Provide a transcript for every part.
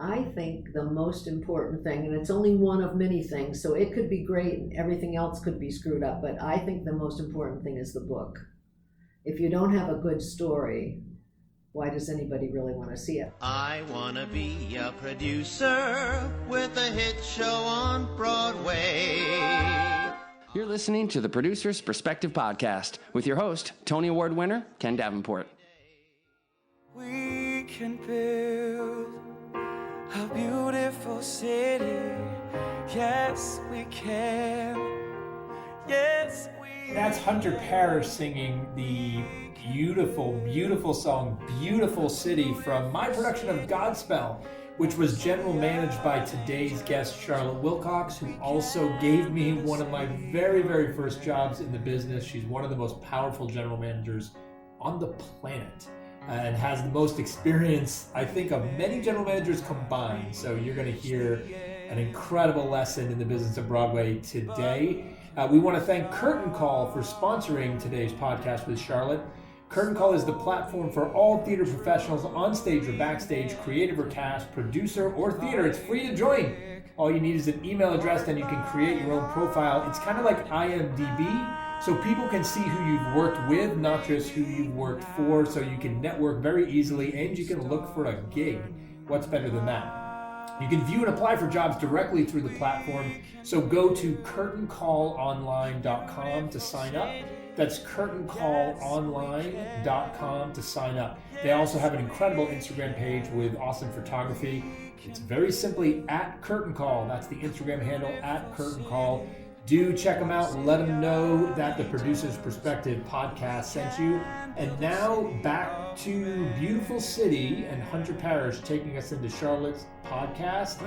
I think the most important thing, and it's only one of many things, so it could be great and everything else could be screwed up, but I think the most important thing is the book. If you don't have a good story, why does anybody really want to see it? I want to be a producer with a hit show on Broadway. You're listening to the Producer's Perspective Podcast with your host, Tony Award winner, Ken Davenport. We can build a beautiful city. Yes, we can. Yes, we That's Hunter Parrish singing the beautiful, beautiful song, Beautiful City, from my production of Godspell, which was general managed by today's guest, Charlotte Wilcox, who also gave me one of my very, very first jobs in the business. She's one of the most powerful general managers on the planet and has the most experience, I think, of many general managers combined. So you're going to hear an incredible lesson in the business of Broadway today. We want to thank Curtain Call for sponsoring today's podcast with Charlotte. Curtain Call is the platform for all theater professionals on stage or backstage, creative or cast, producer or theater. It's free to join. All you need is an email address, then you can create your own profile. It's kind of like IMDb, so people can see who you've worked with, not just who you've worked for, so you can network very easily and you can look for a gig. What's better than that? You can view and apply for jobs directly through the platform, so go to curtaincallonline.com to sign up. That's curtaincallonline.com to sign up. They also have an incredible Instagram page with awesome photography. It's very simply at Curtain Call. That's the Instagram handle, at Curtain Call. Do check them out and let them know that the Producer's Perspective podcast sent you. And now back to Beautiful City and Hunter Parrish taking us into Charlotte's podcast.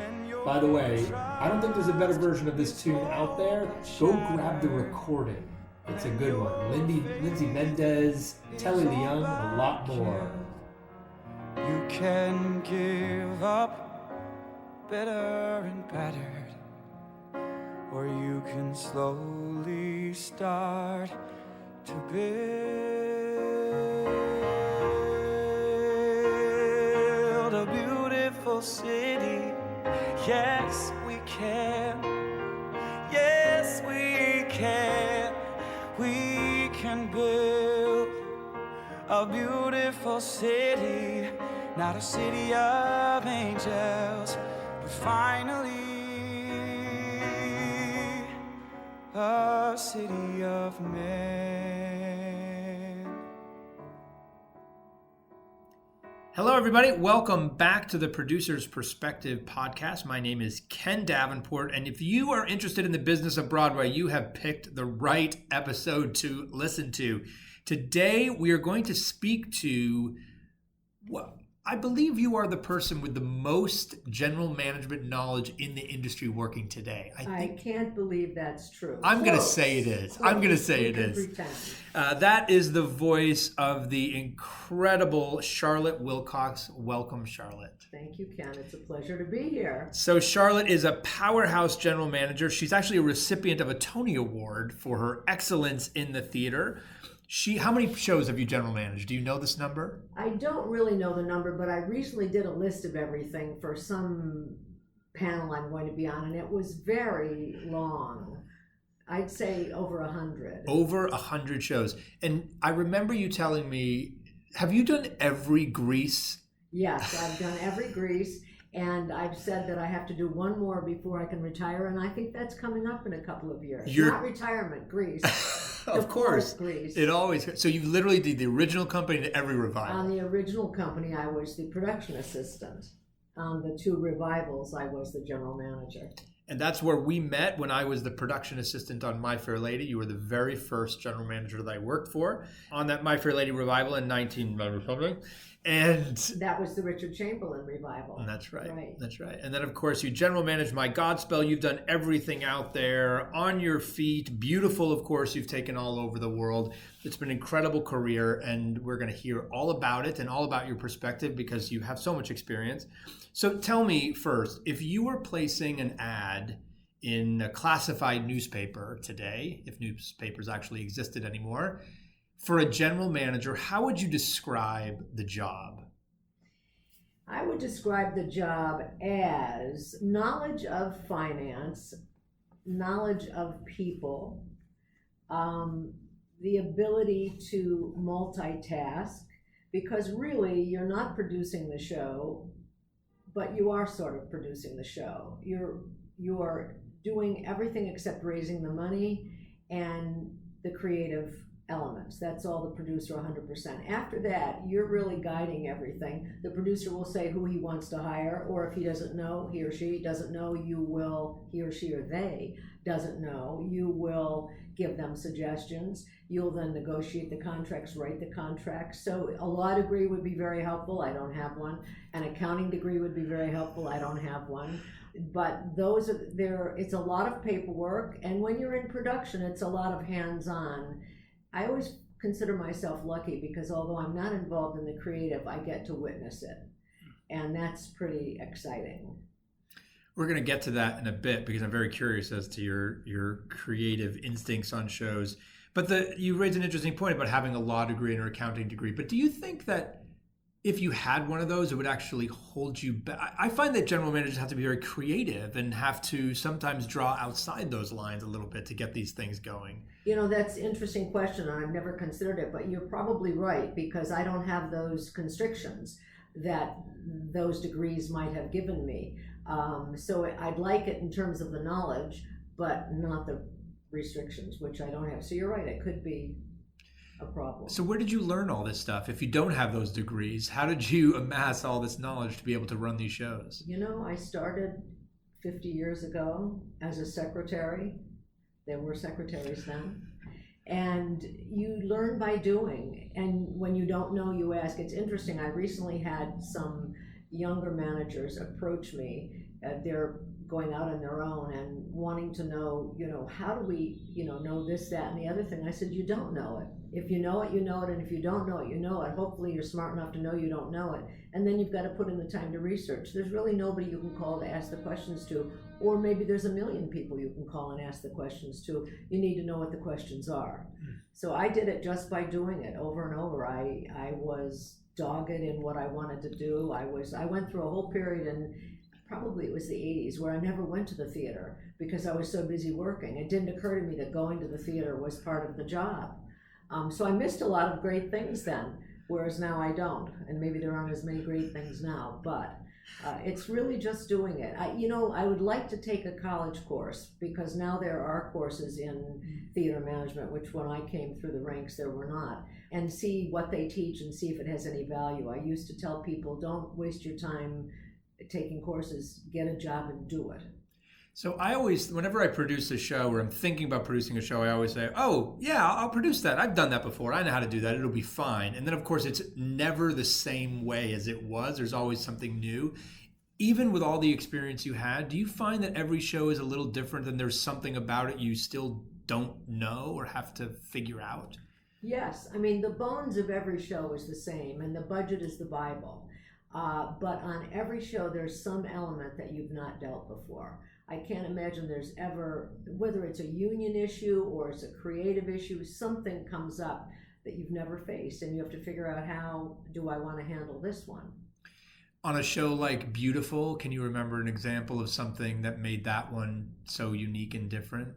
By the way, I don't think there's a better version of this tune out there. Go grab the recording. It's a good one. Lindsay Mendez, Telly Leung, and a lot more. You can give up bitter and battered, or you can slowly start to build a beautiful city. Yes, we can. Yes, we can. We can build a beautiful city, not a city of angels, but finally a city of men. Hello, everybody. Welcome back to the Producer's Perspective podcast. My name is Ken Davenport, and if you are interested in the business of Broadway, you have picked the right episode to listen to. Today, we are going to speak to, well, I believe you are the person with the most general management knowledge in the industry working today. I can't believe that's true. I'm going to say it is. I'm going to say it is. That is the voice of the incredible Charlotte Wilcox. Welcome, Charlotte. Thank you, Ken. It's a pleasure to be here. So Charlotte is a Powerhouse general manager. She's actually a recipient of a Tony Award for her excellence in the theater. How many shows have you general managed? Do you know this number? I don't really know the number, but I recently did a list of everything for some panel I'm going to be on, and it was very long. I'd say over 100. Over 100 shows. And I remember you telling me, have you done every Grease? Yes, I've done every Grease, and I've said that I have to do one more before I can retire, and I think that's coming up in a couple of years. Not retirement, Grease. Of course. Grease. It always. So you literally did the original company to every revival. On the original company, I was the production assistant. On the two revivals, I was the general manager. And that's where we met when I was the production assistant on My Fair Lady. You were the very first general manager that I worked for on that My Fair Lady revival in 1990 something. And that was the Richard Chamberlain revival. And that's right. That's right. And then, of course, you general managed My Godspell. You've done everything out there on your feet. Beautiful, of course. You've taken all over the world. It's been an incredible career, and we're going to hear all about it and all about your perspective because you have so much experience. So tell me first, if you were placing an ad in a classified newspaper today, if newspapers actually existed anymore, for a general manager, how would you describe the job? I would describe the job as knowledge of finance, knowledge of people, the ability to multitask, because really you're not producing the show, but you are sort of producing the show. You're doing everything except raising the money and the creative elements. That's all the producer 100%. After that, you're really guiding everything. The producer will say who he wants to hire, or if he doesn't know, he or she doesn't know, you will, he or she or they doesn't know, you will give them suggestions. You'll then negotiate the contracts, write the contracts. So a law degree would be very helpful. I don't have one. An accounting degree would be very helpful. I don't have one. But those are there. It's a lot of paperwork, and when you're in production, it's a lot of hands-on. I always consider myself lucky because although I'm not involved in the creative, I get to witness it, and that's pretty exciting. We're going to get to that in a bit because I'm very curious as to your creative instincts on shows. But you raised an interesting point about having a law degree and an accounting degree. But do you think that if you had one of those, it would actually hold you back? I find that general managers have to be very creative and have to sometimes draw outside those lines a little bit to get these things going. You know, that's an interesting question, and I've never considered it, but you're probably right, because I don't have those constrictions that those degrees might have given me. So I'd like it in terms of the knowledge, but not the restrictions, which I don't have. So you're right, it could be a problem. So where did you learn all this stuff? If you don't have those degrees, how did you amass all this knowledge to be able to run these shows? You know, I started 50 years ago as a secretary. There were secretaries then. And you learn by doing. And when you don't know, you ask. It's interesting. I recently had some younger managers approach me. They're going out on their own and wanting to know, how do we, know this, that, and the other thing. I said, you don't know it. If you know it, you know it. And if you don't know it, you know it. Hopefully you're smart enough to know you don't know it. And then you've got to put in the time to research. There's really nobody you can call to ask the questions to, or maybe there's a million people you can call and ask the questions to. You need to know what the questions are. So I did it just by doing it over and over. I was dogged in what I wanted to do. I went through a whole period in, probably it was the 80s, where I never went to the theater because I was so busy working. It didn't occur to me that going to the theater was part of the job. So I missed a lot of great things then, whereas now I don't. And maybe there aren't as many great things now, but it's really just doing it. I would like to take a college course, because now there are courses in theater management, which when I came through the ranks, there were not, and see what they teach and see if it has any value. I used to tell people, don't waste your time taking courses, get a job and do it. So I always, whenever I produce a show or I'm thinking about producing a show, I always say, oh, yeah, I'll produce that. I've done that before. I know how to do that. It'll be fine. And then, of course, it's never the same way as it was. There's always something new. Even with all the experience you had, do you find that every show is a little different and there's something about it you still don't know or have to figure out? Yes. I mean, the bones of every show is the same, and the budget is the Bible. But on every show, there's some element that you've not dealt before. I can't imagine there's ever, whether it's a union issue or it's a creative issue, something comes up that you've never faced, and you have to figure out, how do I want to handle this one? On a show like Beautiful, can you remember an example of something that made that one so unique and different?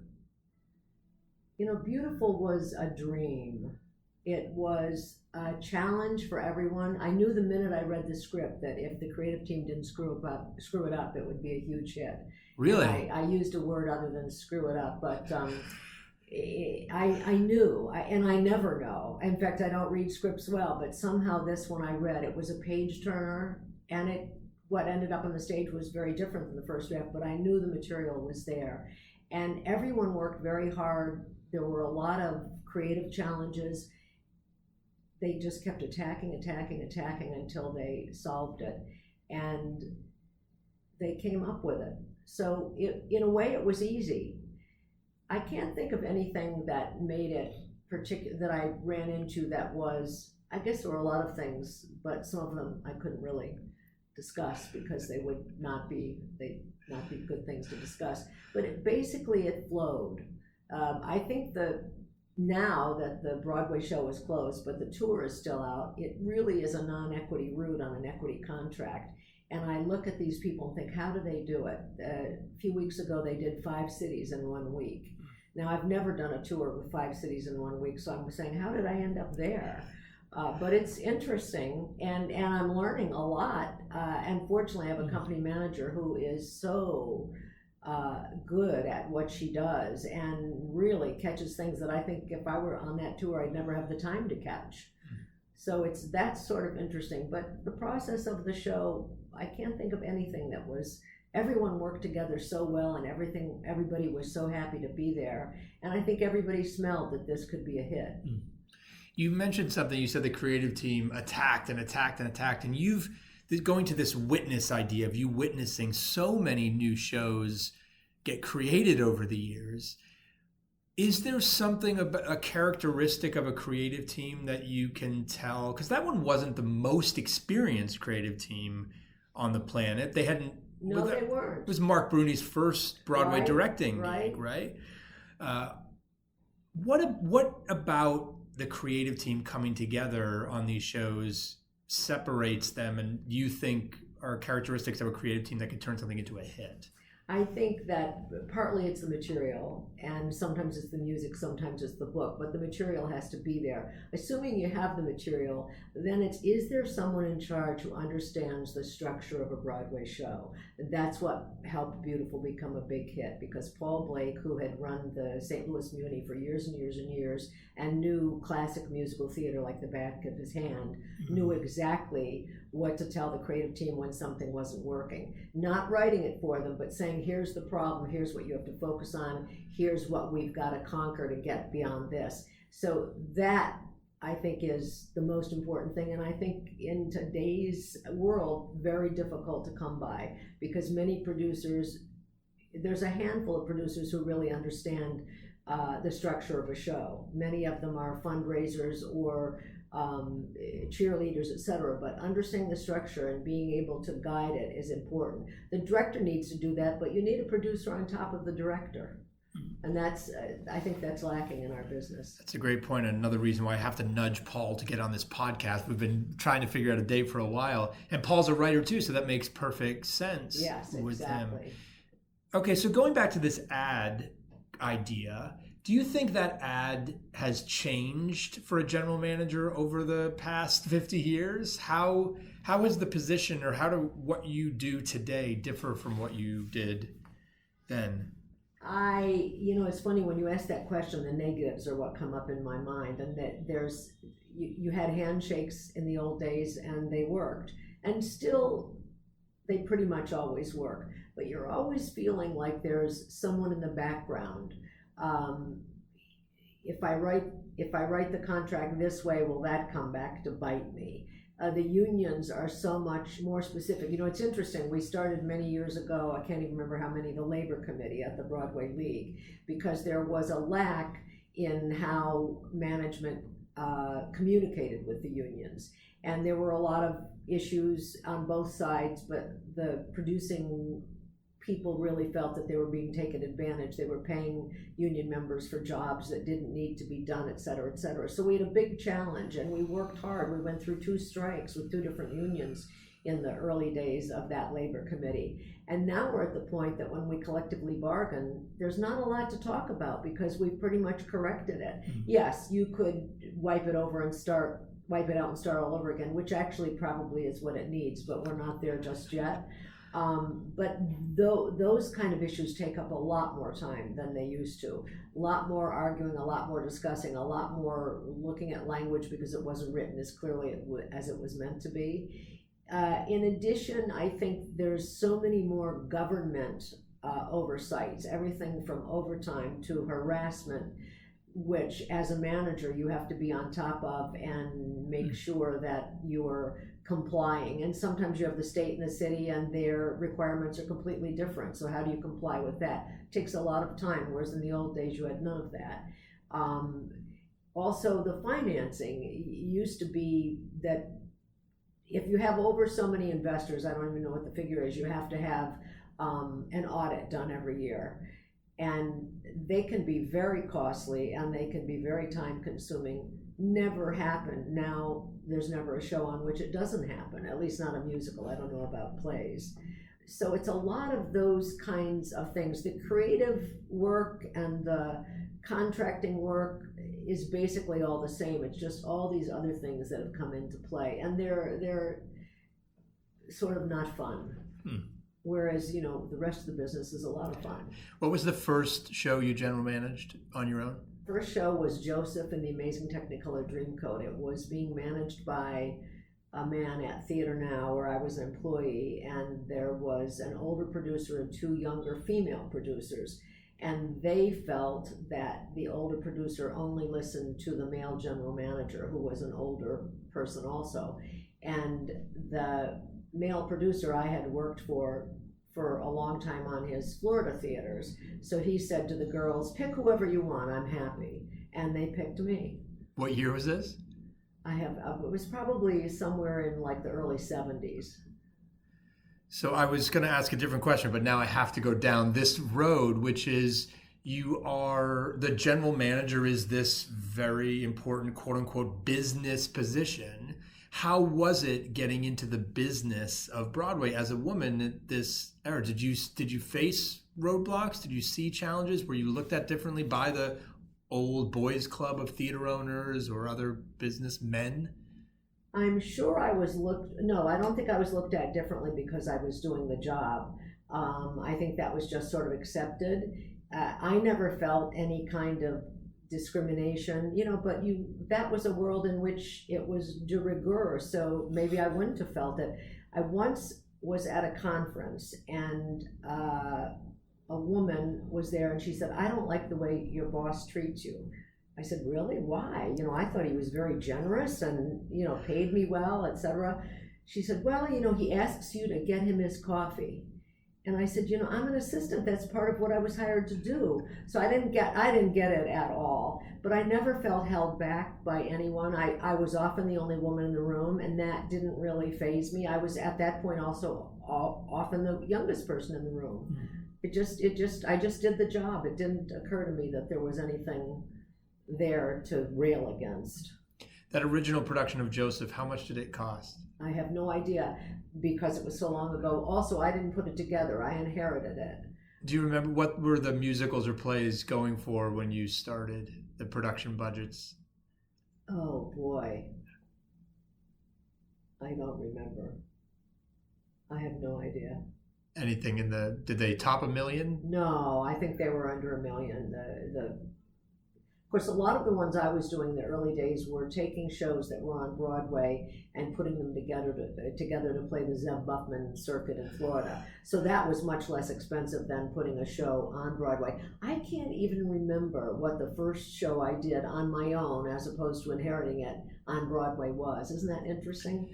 Beautiful was a dream. It was a challenge for everyone. I knew the minute I read the script that if the creative team didn't screw it up, it would be a huge hit. Really? I used a word other than screw it up, but I knew, and I never know. In fact, I don't read scripts well, but somehow this one I read, it was a page turner, and what ended up on the stage was very different than the first draft, but I knew the material was there. And everyone worked very hard. There were a lot of creative challenges. They just kept attacking until they solved it, and they came up with it. So in a way, it was easy. I can't think of anything that made it particular that I ran into that was, I guess there were a lot of things, but some of them I couldn't really discuss because they would not be good things to discuss. But it flowed. I think now that the Broadway show is closed, but the tour is still out, it really is a non-equity route on an equity contract. And I look at these people and think, how do they do it? A few weeks ago, they did 5 cities in 1 week. Now, I've never done a tour with 5 cities in 1 week, so I'm saying, how did I end up there? But it's interesting, and I'm learning a lot. And fortunately, I have a company manager who is so good at what she does and really catches things that I think if I were on that tour, I'd never have the time to catch. So that's sort of interesting. But the process of the show, I can't think of anything that was, everyone worked together so well and everybody was so happy to be there. And I think everybody smelled that this could be a hit. You mentioned something, you said the creative team attacked and attacked and attacked, and you've going to this witness idea of you witnessing so many new shows get created over the years. Is there something about a characteristic of a creative team that you can tell? Because that one wasn't the most experienced creative team on the planet. They hadn't. No, they weren't. It was Mark Bruni's first Broadway directing gig, right? What about the creative team coming together on these shows separates them, and you think are characteristics of a creative team that can turn something into a hit? I think that partly it's the material, and sometimes it's the music, sometimes it's the book, but the material has to be there. Assuming you have the material, then is there someone in charge who understands the structure of a Broadway show? And that's what helped Beautiful become a big hit, because Paul Blake, who had run the St. Louis Muni for years and years and years, and knew classic musical theater like the back of his hand, knew exactly what to tell the creative team when something wasn't working. Not writing it for them, but saying, here's the problem, here's what you have to focus on, here's what we've got to conquer to get beyond this. So that, I think, is the most important thing, and I think in today's world, very difficult to come by, because many producers, there's a handful of producers who really understand the structure of a show. Many of them are fundraisers or cheerleaders, etc. But understanding the structure and being able to guide it is important. The director needs to do that, but you need a producer on top of the director. And that's, I think that's lacking in our business. That's a great point, and another reason why I have to nudge Paul to get on this podcast. We've been trying to figure out a date for a while, and Paul's a writer too, so that makes perfect sense. Yes, with exactly. him. Okay, so going back to this ad idea, do you think that ad has changed for a general manager over the past 50 years? How is the position, or what you do today differ from what you did then? It's funny when you ask that question, the negatives are what come up in my mind, and that you had handshakes in the old days and they worked, and still they pretty much always work, but you're always feeling like there's someone in the background. If I write the contract this way, will that come back to bite me? The unions are so much more specific. It's interesting. We started many years ago, I can't even remember how many, the labor committee at the Broadway League, because there was a lack in how management communicated with the unions. And there were a lot of issues on both sides, but the producing people really felt that they were being taken advantage. They were paying union members for jobs that didn't need to be done, et cetera, et cetera. So we had a big challenge, and we worked hard. We went through 2 strikes with 2 different unions in the early days of that labor committee. And now we're at the point that when we collectively bargain, there's not a lot to talk about because we've pretty much corrected it. Mm-hmm. Yes, you could wipe it out and start all over again, which actually probably is what it needs, but we're not there just yet. But those kind of issues take up a lot more time than they used to. A lot more arguing, a lot more discussing, a lot more looking at language because it wasn't written as clearly as it was meant to be. In addition, I think there's so many more government oversights, everything from overtime to harassment, which as a manager you have to be on top of and make sure that you're complying. And sometimes you have the state and the city and their requirements are completely different. So how do you comply with that? It takes a lot of time, whereas in the old days you had none of that. Also, the financing used to be that if you have over so many investors, I don't even know what the figure is, you have to have an audit done every year. And they can be very costly and they can be very time consuming. never happened. Now there's never a show on which it doesn't happen, at least not a musical. I don't know about plays. So it's a lot of those kinds of things. The creative work and the contracting work is basically all the same. It's just all these other things that have come into play, and they're sort of not fun. Whereas, the rest of the business is a lot of fun. What was the first show you general managed on your own? First show was Joseph and the Amazing Technicolor Dreamcoat. It was being managed by a man at Theater Now, where I was an employee, and there was an older producer and two younger female producers. And they felt that the older producer only listened to the male general manager, who was an older person also. And the male producer I had worked for a long time on his Florida theaters. So he said to the girls, pick whoever you want, I'm happy. And they picked me. What year was this? It was probably somewhere in like the early 70s. So I was going to ask a different question, but now I have to go down this road, which is you are the general manager, is this very important quote unquote business position. How was it getting into the business of Broadway as a woman at this era? Did you face roadblocks? Did you see challenges? Were you looked at differently by the old boys club of theater owners or other businessmen? I'm sure I was no, I don't think I was looked at differently because I was doing the job. I think that was just sort of accepted. I never felt any kind of discrimination, but that was a world in which it was de rigueur, so maybe I wouldn't have felt it. I once was at a conference and a woman was there and she said, I don't like the way your boss treats you. I said, really? Why? I thought he was very generous and, paid me well, etc. She said, well, he asks you to get him his coffee. And I said, I'm an assistant. That's part of what I was hired to do. So I didn't get it at all. But I never felt held back by anyone. I was often the only woman in the room, and that didn't really faze me. I was at that point also often the youngest person in the room. I just did the job. It didn't occur to me that there was anything there to rail against. That original production of Joseph, how much did it cost? I have no idea because it was so long ago. Also, I didn't put it together. I inherited it. Do you remember what were the musicals or plays going for when you started, the production budgets? Oh boy. I don't remember. I have no idea. Anything did they top $1 million? No, I think they were under $1 million. Of course, a lot of the ones I was doing in the early days were taking shows that were on Broadway and putting them together to play the Zev Buffman circuit in Florida. So that was much less expensive than putting a show on Broadway. I can't even remember what the first show I did on my own, as opposed to inheriting it, on Broadway was. Isn't that interesting?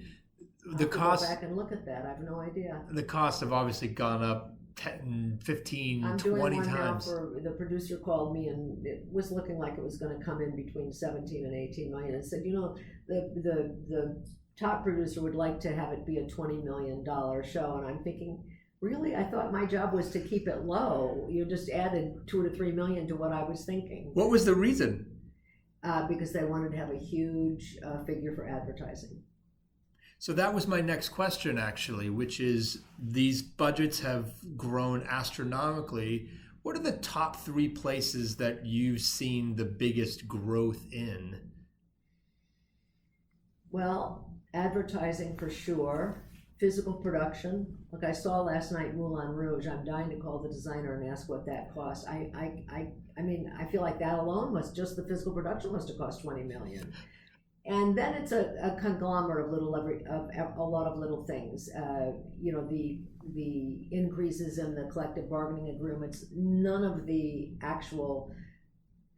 The cost. Go back and look at that. I have no idea. The costs have obviously gone up 10, 15, I'm 20 doing one times. now for the producer called me and it was looking like it was going to come in between 17 and 18 million and said, the top producer would like to have it be a $20 million show. And I'm thinking, really? I thought my job was to keep it low. You just added 2 to 3 million to what I was thinking. What was the reason? Because they wanted to have a huge figure for advertising. So that was my next question, actually, which is these budgets have grown astronomically. What are the top 3 places that you've seen the biggest growth in? Well, advertising for sure, physical production. Like I saw last night Moulin Rouge. I'm dying to call the designer and ask what that cost. I mean, I feel like that alone just the physical production must have cost $20 million. And then it's a conglomerate of a lot of little things. The increases in the collective bargaining agreements. None of the actual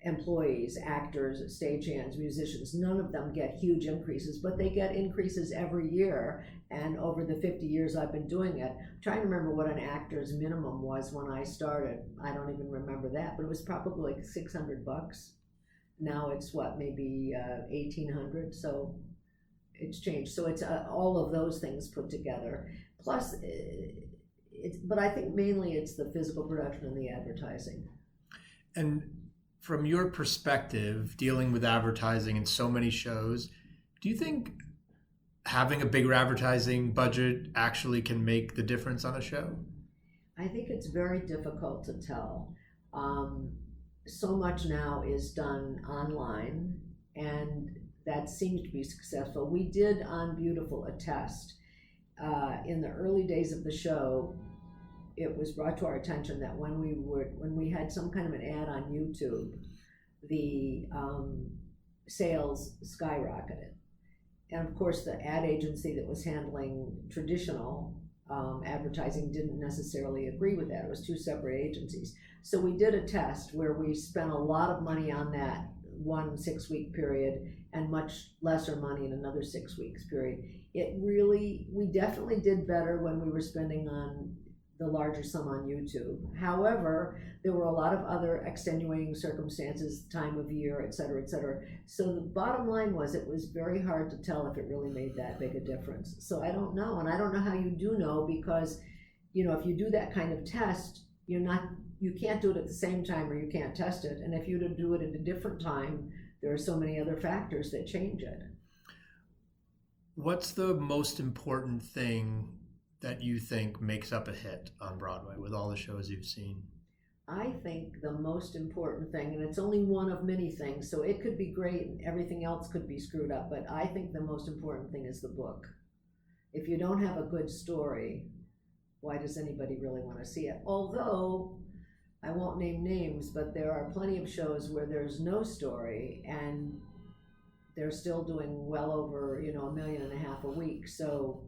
employees, actors, stagehands, musicians, none of them get huge increases, but they get increases every year. And over the 50 years I've been doing it, I'm trying to remember what an actor's minimum was when I started. I don't even remember that, but it was probably like $600. Now it's maybe 1,800. So it's changed. So it's all of those things put together. Plus, but I think mainly it's the physical production and the advertising. And From your perspective, dealing with advertising in so many shows, do you think having a bigger advertising budget actually can make the difference on a show? I think it's very difficult to tell. So much now is done online, and that seems to be successful. We did on Beautiful a test. In the early days of the show, it was brought to our attention that when we had some kind of an ad on YouTube, the sales skyrocketed. And of course, the ad agency that was handling traditional advertising didn't necessarily agree with that. It was two separate agencies. So we did a test where we spent a lot of money on that 1 6-week period and much lesser money in another 6 weeks period. We definitely did better when we were spending on the larger sum on YouTube. However, there were a lot of other extenuating circumstances, time of year, et cetera, et cetera. So the bottom line was it was very hard to tell if it really made that big a difference. So I don't know, and I don't know how you do know, because if you do that kind of test, you can't do it at the same time, or you can't test it. And if you do it at a different time, there are so many other factors that change it. What's the most important thing that you think makes up a hit on Broadway with all the shows you've seen? I think the most important thing, and it's only one of many things, so it could be great and everything else could be screwed up, but I think the most important thing is the book. If you don't have a good story, why does anybody really want to see it? Although, I won't name names, but there are plenty of shows where there's no story and they're still doing well over, $1.5 million a week. So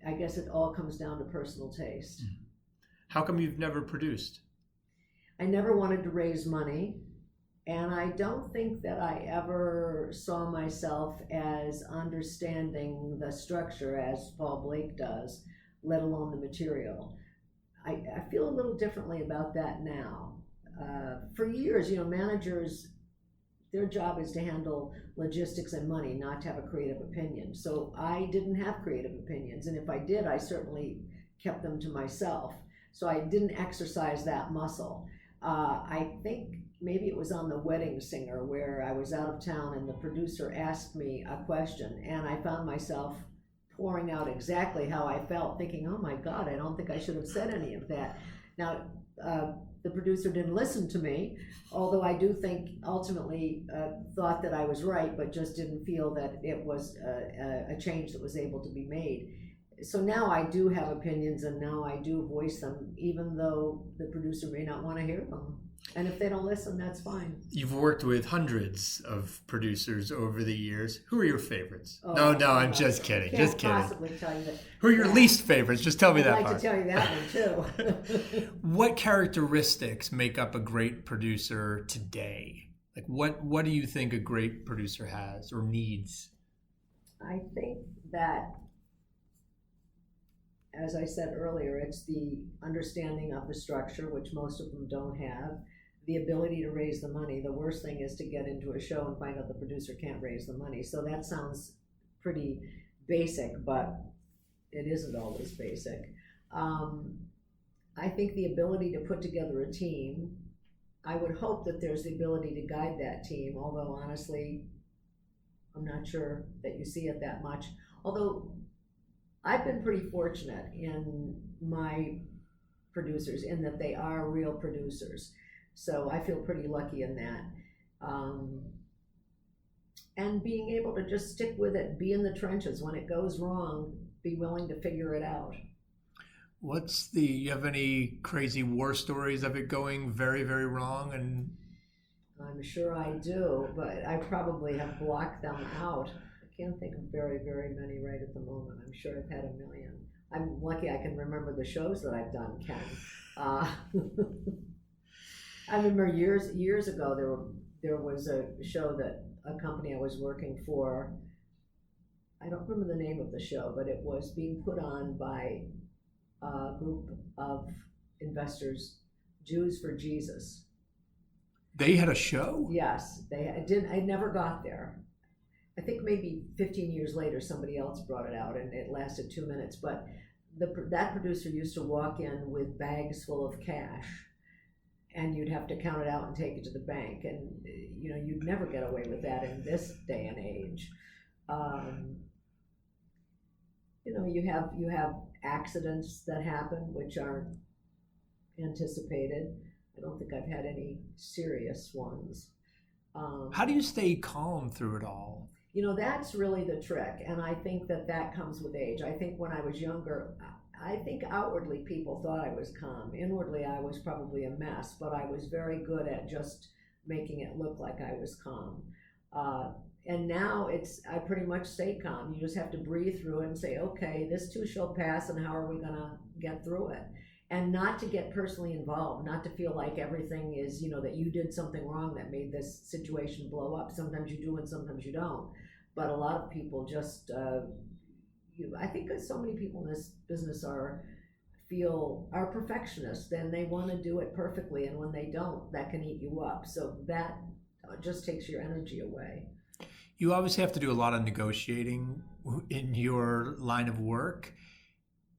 I guess it all comes down to personal taste. How come you've never produced? I never wanted to raise money, and I don't think that I ever saw myself as understanding the structure as Paul Blake does, let alone the material. I feel a little differently about that now. For years, managers, their job is to handle logistics and money, not to have a creative opinion. So I didn't have creative opinions, and if I did, I certainly kept them to myself. So I didn't exercise that muscle. I think maybe it was on The Wedding Singer, where I was out of town and the producer asked me a question, and I found myself pouring out exactly how I felt, thinking, oh my God, I don't think I should have said any of that. Now, the producer didn't listen to me, although I do think ultimately thought that I was right, but just didn't feel that it was a change that was able to be made. So now I do have opinions, and now I do voice them, even though the producer may not want to hear them. And if they don't listen, that's fine. You've worked with hundreds of producers over the years. Who are your favorites? Oh, no, I'm just kidding. Can't Just kidding. possibly tell you that. Who are your least favorites? Just tell me that I'd like part. to tell you that one too. What characteristics make up a great producer today? Like what do you think a great producer has or needs? I think that, as I said earlier, it's the understanding of the structure, which most of them don't have, the ability to raise the money. The worst thing is to get into a show and find out the producer can't raise the money. So that sounds pretty basic, but it isn't always basic. I think the ability to put together a team. I would hope that there's the ability to guide that team, although honestly, I'm not sure that you see it that much. Although I've been pretty fortunate in my producers in that they are real producers. So I feel pretty lucky in that. And being able to just stick with it, be in the trenches. When it goes wrong, be willing to figure it out. You have any crazy war stories of it going very, very wrong? And I'm sure I do, but I probably have blocked them out. I can't think of very, very many right at the moment. I'm sure I've had a million. I'm lucky I can remember the shows that I've done, Ken. I remember years ago there was a show that a company I was working for, I don't remember the name of the show, but it was being put on by a group of investors, Jews for Jesus. They had a show? Yes, I never got there. I think maybe 15 years later somebody else brought it out and it lasted 2 minutes, but that producer used to walk in with bags full of cash and you'd have to count it out and take it to the bank, and you'd never get away with that in this day and age. You have accidents that happen which aren't anticipated. I don't think I've had any serious ones. How do you stay calm through it all? That's really the trick, and I think that comes with age. I think when I was younger, I think outwardly people thought I was calm. Inwardly, I was probably a mess, but I was very good at just making it look like I was calm. And now I pretty much stay calm. You just have to breathe through it and say, okay, this too shall pass, and how are we going to get through it? And not to get personally involved, not to feel like everything is, that you did something wrong that made this situation blow up. Sometimes you do and sometimes you don't. But a lot of people just, I think that so many people in this business are perfectionists, and they want to do it perfectly. And when they don't, that can eat you up. So that just takes your energy away. You obviously have to do a lot of negotiating in your line of work.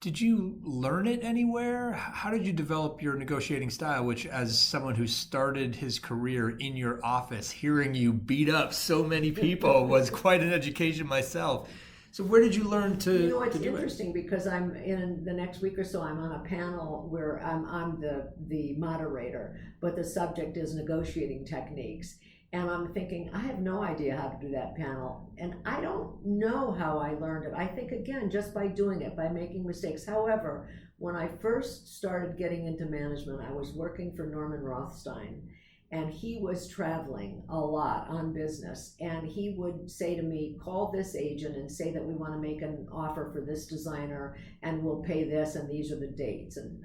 Did you learn it anywhere? How did you develop your negotiating style, which, as someone who started his career in your office, hearing you beat up so many people was quite an education myself. So where did you learn to it's do interesting it? Because I'm in the next week or so, I'm on a panel where I'm the moderator, but the subject is negotiating techniques. And I'm thinking, I have no idea how to do that panel. And I don't know how I learned it. I think, again, just by doing it, by making mistakes. However, when I first started getting into management, I was working for Norman Rothstein. And he was traveling a lot on business. And he would say to me, call this agent and say that we want to make an offer for this designer and we'll pay this and these are the dates. And,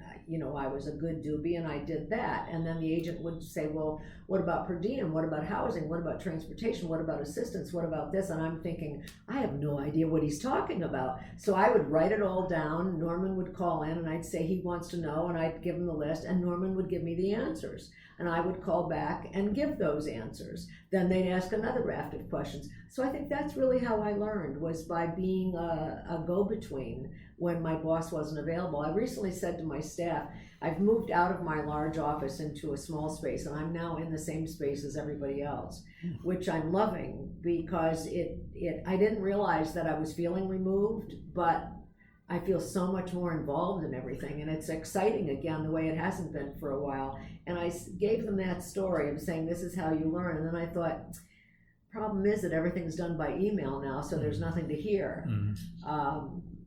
I was a good doobie and I did that. And then the agent would say, well, what about per diem? What about housing? What about transportation? What about assistance? What about this? And I'm thinking, I have no idea what he's talking about. So I would write it all down. Norman would call in and I'd say he wants to know, and I'd give him the list, and Norman would give me the answers. And I would call back and give those answers. Then they'd ask another raft of questions. So I think that's really how I learned, was by being a go-between when my boss wasn't available. I recently said to my staff, I've moved out of my large office into a small space, and I'm now in the same space as everybody else, which I'm loving, because I didn't realize that I was feeling removed, but I feel so much more involved in everything, and it's exciting again the way it hasn't been for a while. And I gave them that story of saying, this is how you learn. And then I thought, problem is that everything's done by email now, so there's nothing to hear.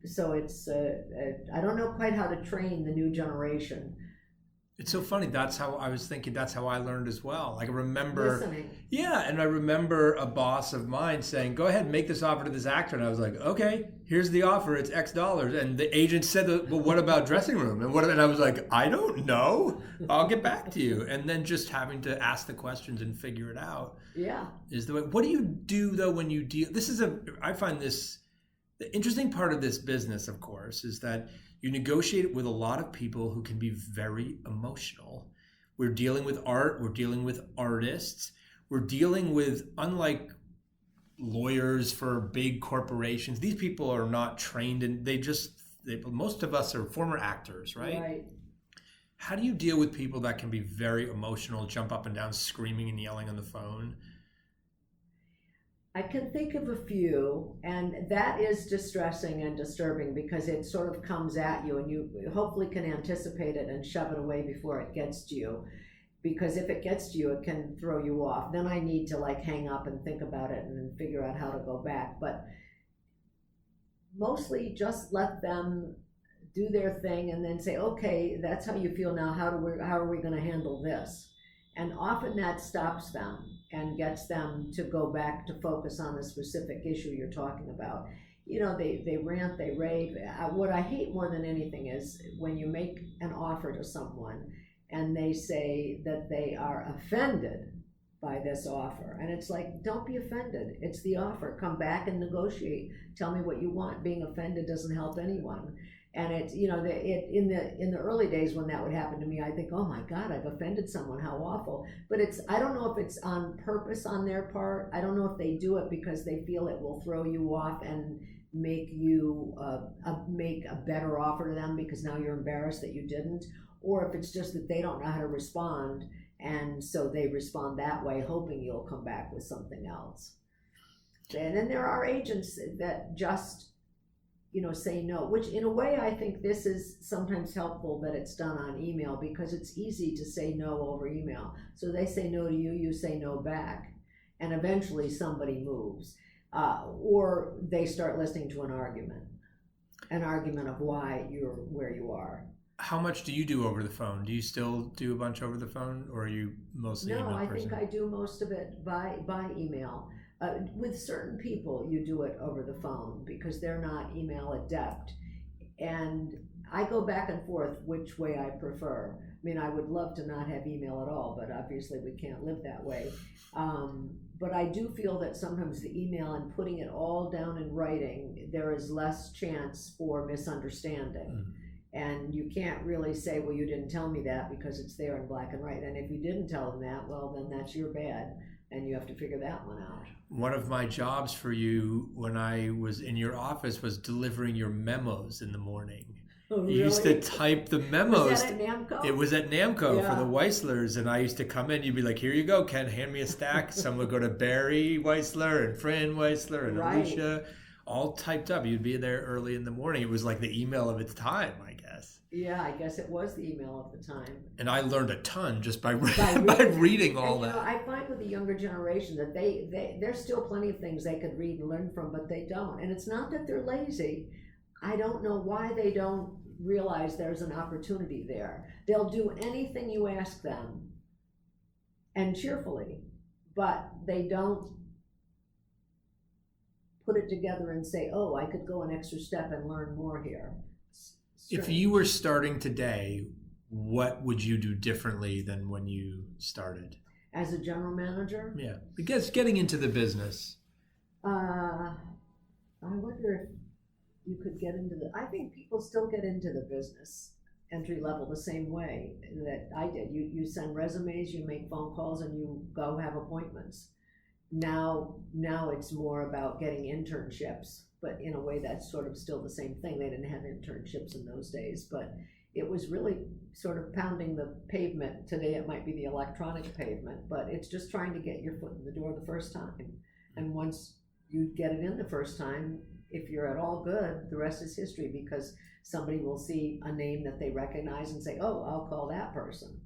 So it's, I don't know quite how to train the new generation. It's so funny. That's how I was thinking. That's how I learned as well. Like, I remember, Listening. yeah, and I remember a boss of mine saying, "Go ahead, make this offer to this actor," and I was like, "Okay, here's the offer. It's X dollars." And the agent said, "Well, what about dressing room?" And I was like, "I don't know. I'll get back to you." And then just having to ask the questions and figure it out. Yeah. Is the way. What do you do though when you deal? I find this the interesting part of this business, of course, is that you negotiate with a lot of people who can be very emotional. We're dealing with art. We're dealing with artists. We're dealing with, unlike lawyers for big corporations, these people are not trained and most of us are former actors, right? Right. How do you deal with people that can be very emotional, jump up and down, screaming and yelling on the phone? I can think of a few, and that is distressing and disturbing because it sort of comes at you and you hopefully can anticipate it and shove it away before it gets to you. Because if it gets to you, it can throw you off. Then I need to hang up and think about it and then figure out how to go back. But mostly just let them do their thing and then say, okay, that's how you feel now. How are we going to handle this? And often that stops them and gets them to go back to focus on the specific issue you're talking about. They rant, they rave. What I hate more than anything is when you make an offer to someone and they say that they are offended by this offer. And it's like, don't be offended. It's the offer. Come back and negotiate. Tell me what you want. Being offended doesn't help anyone. And it's, in the early days when that would happen to me, I think, oh my God, I've offended someone, how awful. But I don't know if it's on purpose on their part. I don't know if they do it because they feel it will throw you off and make you make a better offer to them because now you're embarrassed that you didn't. or if it's just that they don't know how to respond, and so they respond that way, hoping you'll come back with something else. And then there are agents that just, say no, which in a way I think this is sometimes helpful that it's done on email, because it's easy to say no over email. So they say no to you, you say no back, and eventually somebody moves. Or they start listening to an argument of why you're where you are. How much do you do over the phone? Do you still do a bunch over the phone, or are you mostly email person? No, I think I do most of it by email. With certain people, you do it over the phone because they're not email adept. And I go back and forth which way I prefer. I mean, I would love to not have email at all, but obviously we can't live that way. But I do feel that sometimes the email and putting it all down in writing, there is less chance for misunderstanding. And you can't really say, well, you didn't tell me that, because it's there in black and white. And if you didn't tell them that, well, then that's your bad. And you have to figure that one out. One of my jobs for you when I was in your office was delivering your memos in the morning. Oh, really? You used to type the memos. Was that at NAMCO? It was at NAMCO Yeah. for the Weislers, and I used to come in. You'd be like, "Here you go, Ken. Hand me a stack." Some would go to Barry Weisler and Fran Weisler and Right. Alicia, all typed up. You'd be there early in the morning. It was like the email of its time, I guess. Yeah, I guess it was the email of the time. And I learned a ton just by By reading all and, that. I find with the younger generation that there's still plenty of things they could read and learn from, but they don't. And it's not that they're lazy. I don't know why they don't realize there's an opportunity there. They'll do anything you ask them, and cheerfully, but they don't put it together and say, oh, I could go an extra step and learn more here. If you were starting today, what would you do differently than when you started? As a general manager? Yeah, because getting into the business. I wonder if you could get into I think people still get into the business entry level the same way that I did. You send resumes, you make phone calls, and you go have appointments. Now it's more about getting internships, but in a way that's sort of still the same thing. They didn't have internships in those days, but it was really sort of pounding the pavement. Today it might be the electronic pavement, but it's just trying to get your foot in the door the first time. And once you get it in the first time, if you're at all good, the rest is history, because somebody will see a name that they recognize and say, oh, I'll call that person.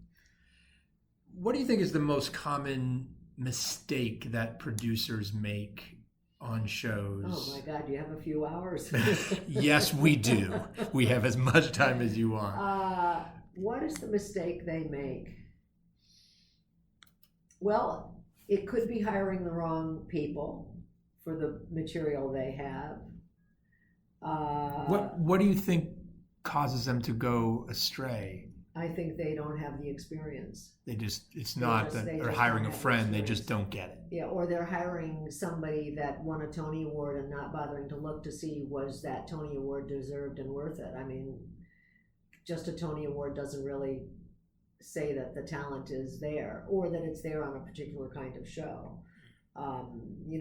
What do you think is the most common mistake that producers make on shows? Oh my God, you have a few hours. Yes, we do. We have as much time as you want. What is the mistake they make? Well, it could be hiring the wrong people for the material they have. What do you think causes them to go astray? I think they don't have the experience. It's not that they're hiring a friend, they just don't get it. Yeah, or they're hiring somebody that won a Tony Award and not bothering to look to see was that Tony Award deserved and worth it. I mean, just a Tony Award doesn't really say that the talent is there or that it's there on a particular kind of show.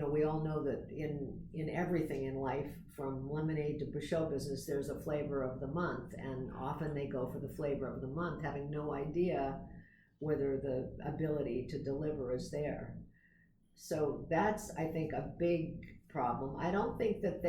We all know that in everything in life, from lemonade to show business, there's a flavor of the month, and often they go for the flavor of the month, having no idea whether the ability to deliver is there. So that's, I think, a big problem. I don't think that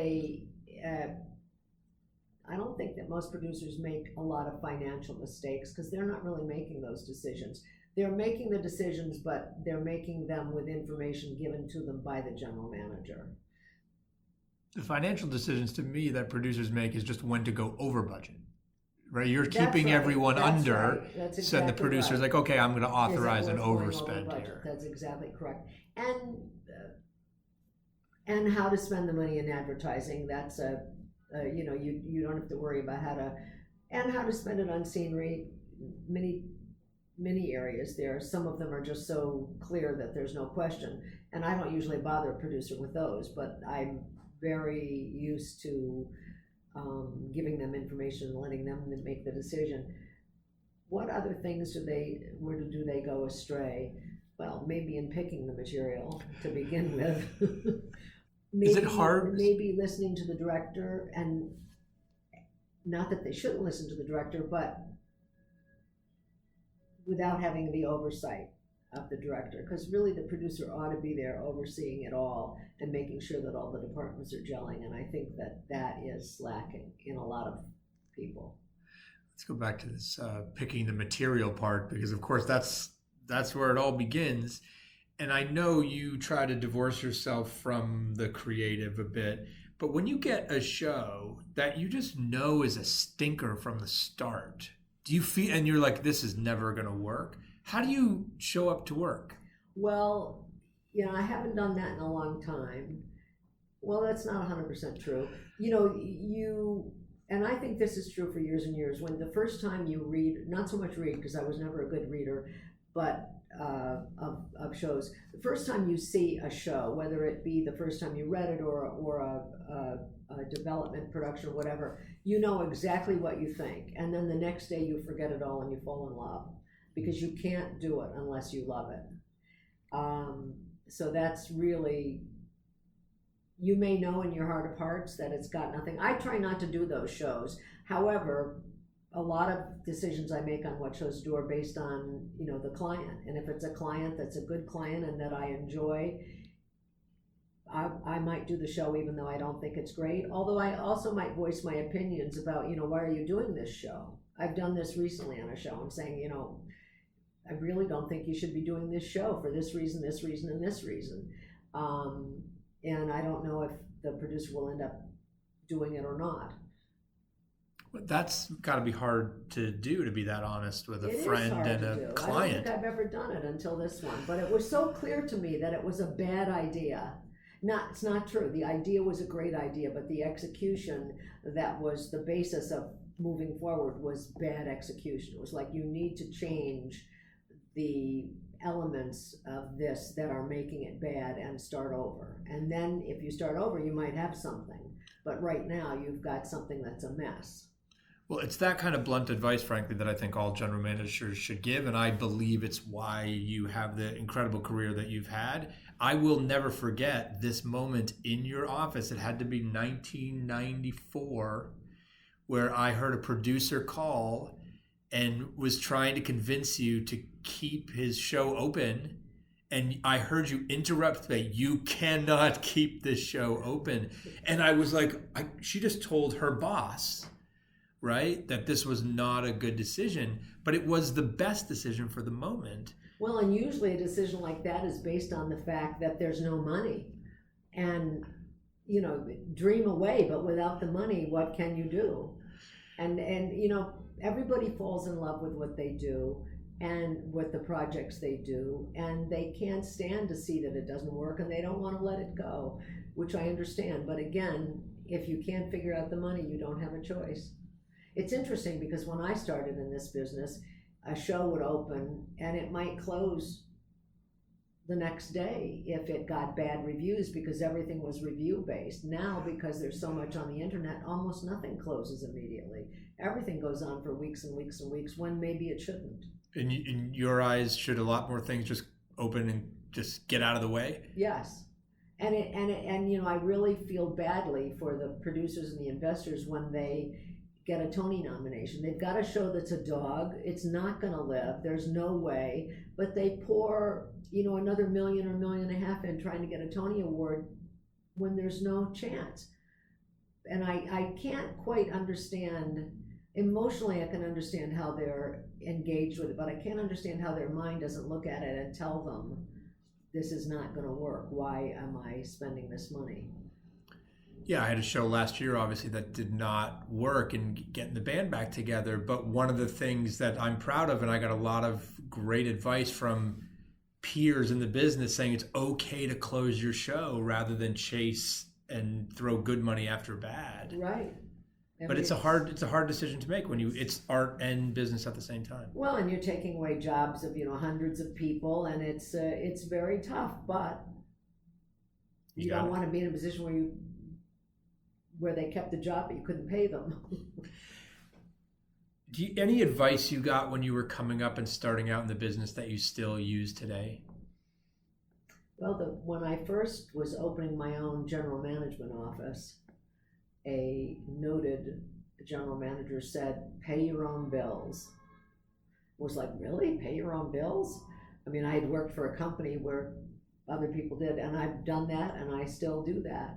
most producers make a lot of financial mistakes, because they're not really making those decisions. They're making the decisions, but they're making them with information given to them by the general manager. The financial decisions, to me, that producers make is just when to go over budget, right? You're That's keeping right. everyone That's under. right. That's So then the exactly producer's right. like, okay, I'm going to authorize Is it an worth going overspend over budget? here. That's exactly correct. And how to spend the money in advertising. That's you don't have to worry about how to spend it on scenery. Many areas there. Some of them are just so clear that there's no question. And I don't usually bother a producer with those, but I'm very used to giving them information and letting them make the decision. What other things do they go astray? Well, maybe in picking the material to begin with. Is it hard? Maybe listening to the director, and not that they shouldn't listen to the director, but without having the oversight of the director, because really the producer ought to be there overseeing it all and making sure that all the departments are gelling, and I think that that is lacking in a lot of people. Let's go back to this picking the material part, because of course that's where it all begins. And I know you try to divorce yourself from the creative a bit, but when you get a show that you just know is a stinker from the start, do you feel, and you're like, this is never going to work? How do you show up to work? Well, I haven't done that in a long time. Well, that's not 100% true. And I think this is true for years and years. When the first time you read, not so much read, because I was never a good reader, but of shows, the first time you see a show, whether it be the first time you read it or a development production or whatever, you know exactly what you think. And then the next day you forget it all and you fall in love, because you can't do it unless you love it. So that's really, you may know in your heart of hearts that it's got nothing. I try not to do those shows. However, a lot of decisions I make on what shows do are based on, the client. And if it's a client that's a good client and that I enjoy, I might do the show even though I don't think it's great. Although I also might voice my opinions about, why are you doing this show? I've done this recently on a show and saying, I really don't think you should be doing this show for this reason, and this reason. And I don't know if the producer will end up doing it or not. That's got to be hard to do, to be that honest with a friend and a client. I don't think I've ever done it until this one, but it was so clear to me that it was a bad idea. It's not true. The idea was a great idea, but the execution that was the basis of moving forward was bad execution. It was like, you need to change the elements of this that are making it bad and start over. And then if you start over, you might have something. But right now, you've got something that's a mess. Well, it's that kind of blunt advice, frankly, that I think all general managers should give. And I believe it's why you have the incredible career that you've had. I will never forget this moment in your office. It had to be 1994, where I heard a producer call and was trying to convince you to keep his show open. And I heard you interrupt me. You cannot keep this show open. And I was like, she just told her boss, right, that this was not a good decision, but it was the best decision for the moment. Well, and usually a decision like that is based on the fact that there's no money. And, dream away, but without the money, what can you do? And everybody falls in love with what they do and with the projects they do, and they can't stand to see that it doesn't work, and they don't want to let it go, which I understand. But again, if you can't figure out the money, you don't have a choice. It's interesting because when I started in this business, a show would open and it might close the next day if it got bad reviews, because everything was review based. Now, because there's so much on the internet, almost nothing closes immediately. Everything goes on for weeks and weeks and weeks, when maybe it shouldn't. In your eyes, should a lot more things just open and just get out of the way? Yes. And I really feel badly for the producers and the investors when they get a Tony nomination. They've got a show that's a dog. It's not going to live. There's no way. But they pour, another $1 million or $1.5 million in trying to get a Tony Award when there's no chance. And I can't quite understand. Emotionally, I can understand how they're engaged with it, but I can't understand how their mind doesn't look at it and tell them, this is not going to work. Why am I spending this money? Yeah, I had a show last year, obviously, that did not work in getting the band back together. But one of the things that I'm proud of, and I got a lot of great advice from peers in the business saying it's okay to close your show rather than chase and throw good money after bad. Right. But it's a hard decision to make when it's art and business at the same time. Well, and you're taking away jobs of hundreds of people, and it's very tough. But you don't want to be in a position where they kept the job but you couldn't pay them. Any advice you got when you were coming up and starting out in the business that you still use today? Well, when I first was opening my own general management office, a noted general manager said, pay your own bills. was like, really? Pay your own bills? I mean, I had worked for a company where other people did, and I've done that, and I still do that.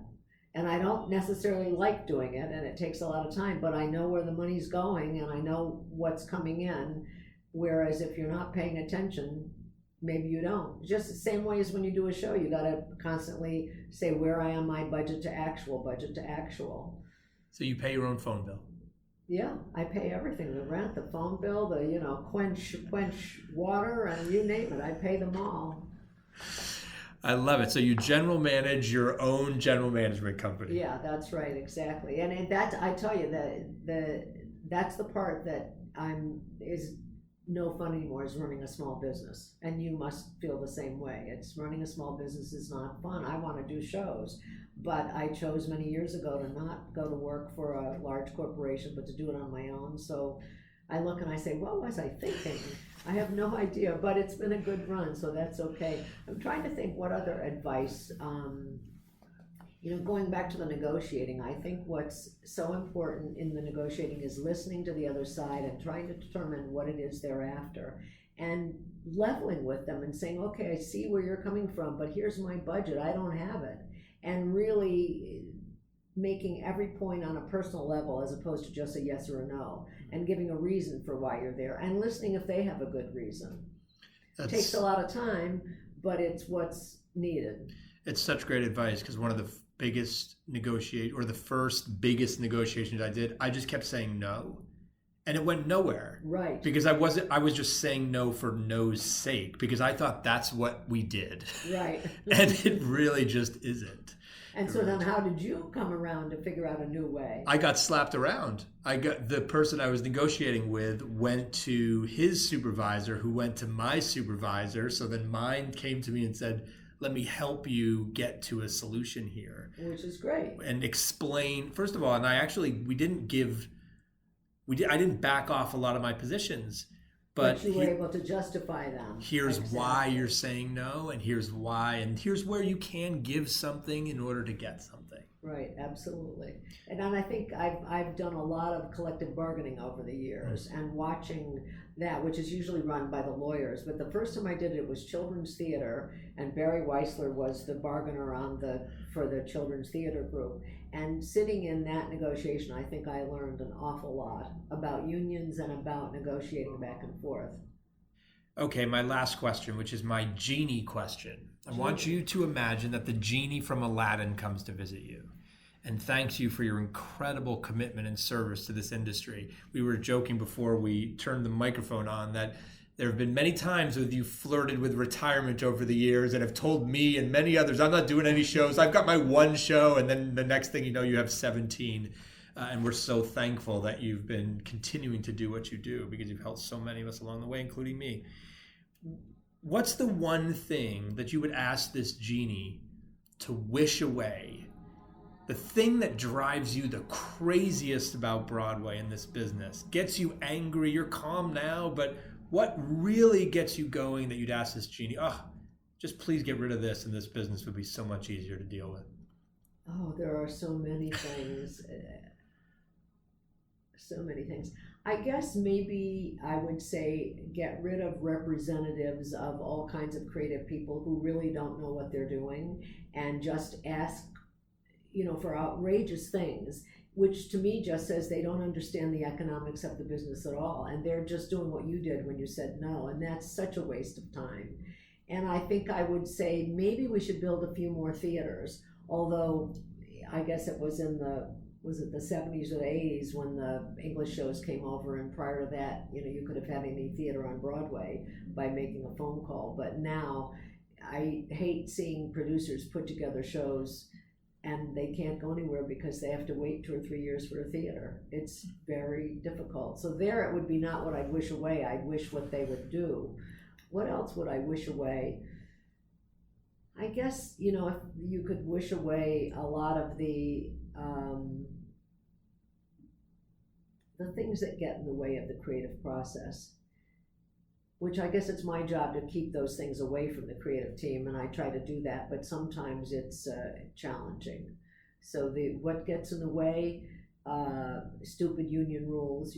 And I don't necessarily like doing it, and it takes a lot of time, but I know where the money's going, and I know what's coming in. Whereas if you're not paying attention, maybe you don't. Just the same way as when you do a show, you gotta constantly say, where I am my budget to actual, budget to actual. So you pay your own phone bill? Yeah, I pay everything, the rent, the phone bill, the, quench water, and you name it, I pay them all. I love it. So you general manage your own general management company. Yeah, that's right, exactly. And that's, I tell you, that's the part that is no fun anymore, is running a small business. And you must feel the same way. It's running a small business is not fun. I want to do shows, but I chose many years ago to not go to work for a large corporation, but to do it on my own. So I look and I say, what was I thinking? I have no idea, but it's been a good run, so that's okay. I'm trying to think what other advice, going back to the negotiating, I think what's so important in the negotiating is listening to the other side and trying to determine what it is they're after, and leveling with them and saying, okay, I see where you're coming from, but here's my budget, I don't have it. And really making every point on a personal level as opposed to just a yes or a no, and giving a reason for why you're there, and listening if they have a good reason. It takes a lot of time, but it's what's needed. It's such great advice, because one of the the first biggest negotiations I did, I just kept saying no, and it went nowhere. Right. Because I was just saying no for no's sake, because I thought that's what we did. Right. And it really just isn't. And so then how did you come around to figure out a new way? I got slapped around. The person I was negotiating with went to his supervisor, who went to my supervisor. So then mine came to me and said, let me help you get to a solution here. Which is great. And explain, first of all, and I didn't back off a lot of my positions. But you were able to justify them. Here's why you're saying no, and here's why, and here's where you can give something in order to get something. Right, absolutely. And I think I've done a lot of collective bargaining over the years, and watching that, which is usually run by the lawyers. But the first time I did it was children's theater, and Barry Weissler was the bargainer for the children's theater group. And sitting in that negotiation, I think I learned an awful lot about unions and about negotiating back and forth. Okay, my last question, which is my genie question. I want you to imagine that the genie from Aladdin comes to visit you and thanks you for your incredible commitment and service to this industry. We were joking before we turned the microphone on that there have been many times when you flirted with retirement over the years and have told me and many others, I'm not doing any shows. I've got my one show, and then the next thing you know, you have 17. And we're so thankful that you've been continuing to do what you do, because you've helped so many of us along the way, including me. What's the one thing that you would ask this genie to wish away? The thing that drives you the craziest about Broadway in this business, gets you angry, you're calm now, but what really gets you going that you'd ask this genie, just please get rid of this and this business would be so much easier to deal with? Oh, there are so many things. So many things. I guess maybe I would say get rid of representatives of all kinds of creative people who really don't know what they're doing, and just ask, for outrageous things, which to me just says they don't understand the economics of the business at all, and they're just doing what you did when you said no, and that's such a waste of time. And I think I would say maybe we should build a few more theaters, although I guess it was in the 70s or the 80s when the English shows came over, and prior to that, you could have had any theater on Broadway by making a phone call. But now I hate seeing producers put together shows and they can't go anywhere because they have to wait 2 or 3 years for a theater. It's very difficult. So there it would be not what I'd wish away, I'd wish what they would do. What else would I wish away? I guess, if you could wish away a lot of the things that get in the way of the creative process, which I guess it's my job to keep those things away from the creative team, and I try to do that, but sometimes it's challenging. So what gets in the way, stupid union rules.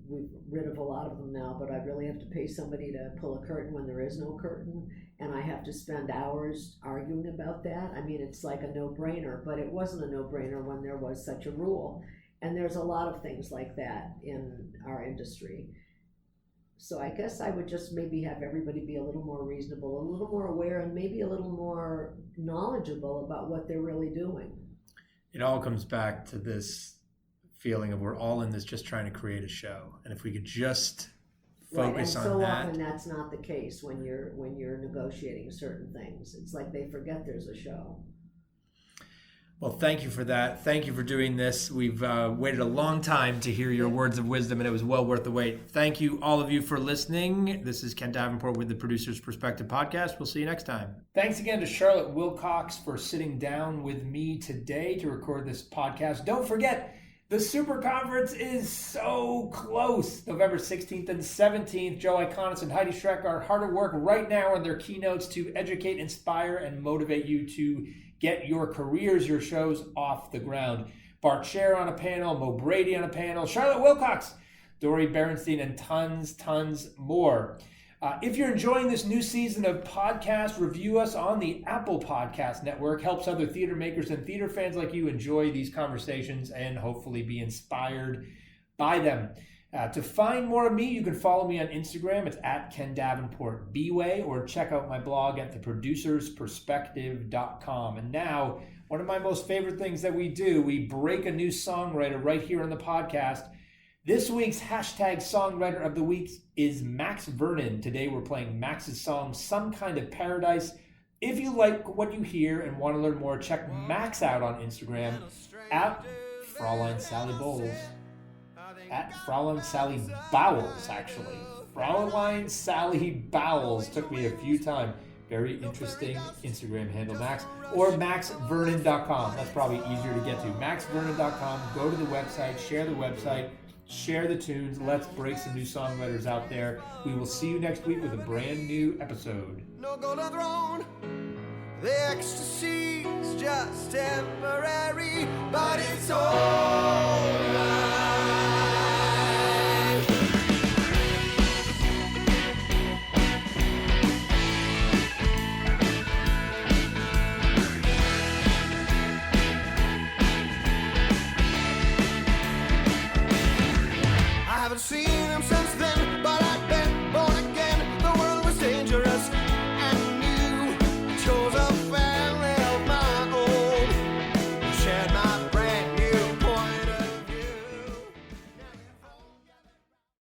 We're rid of a lot of them now, but I really have to pay somebody to pull a curtain when there is no curtain, and I have to spend hours arguing about that. I mean, it's like a no-brainer, but it wasn't a no-brainer when there was such a rule. And there's a lot of things like that in our industry. So I guess I would just maybe have everybody be a little more reasonable, a little more aware, and maybe a little more knowledgeable about what they're really doing. It all comes back to this feeling of we're all in this just trying to create a show. And if we could just focus on that. And so often that's not the case when you're negotiating certain things. It's like they forget there's a show. Well, thank you for that. Thank you for doing this. We've waited a long time to hear your words of wisdom, and it was well worth the wait. Thank you, all of you, for listening. This is Ken Davenport with the Producers Perspective Podcast. We'll see you next time. Thanks again to Charlotte Wilcox for sitting down with me today to record this podcast. Don't forget, the Super Conference is so close. November 16th and 17th. Joe Iconis and Heidi Schreck are hard at work right now on their keynotes to educate, inspire, and motivate you to get your careers, your shows off the ground. Bart Scher on a panel, Mo Brady on a panel, Charlotte Wilcox, Dori Berenstein, and tons more. If you're enjoying this new season of podcast, review us on the Apple Podcast Network. Helps other theater makers and theater fans like you enjoy these conversations and hopefully be inspired by them. To find more of me, you can follow me on Instagram. It's at Ken Davenport Bway, or check out my blog at theproducersperspective.com. And now, one of my most favorite things that we do, we break a new songwriter right here on the podcast. This week's hashtag songwriter of the week is Max Vernon. Today we're playing Max's song, Some Kind of Paradise. If you like what you hear and want to learn more, check Max out on Instagram at Fraulein Sally Bowles. At Fraulein Sally Bowles, actually. Fraulein Sally Bowles took me a few times. Very interesting Instagram handle, Max. Or maxvernon.com. That's probably easier to get to. maxvernon.com. Go to the website, share the tunes. Let's break some new songwriters out there. We will see you next week with a brand new episode. No golden throne, the ecstasy's just temporary, but it's all right.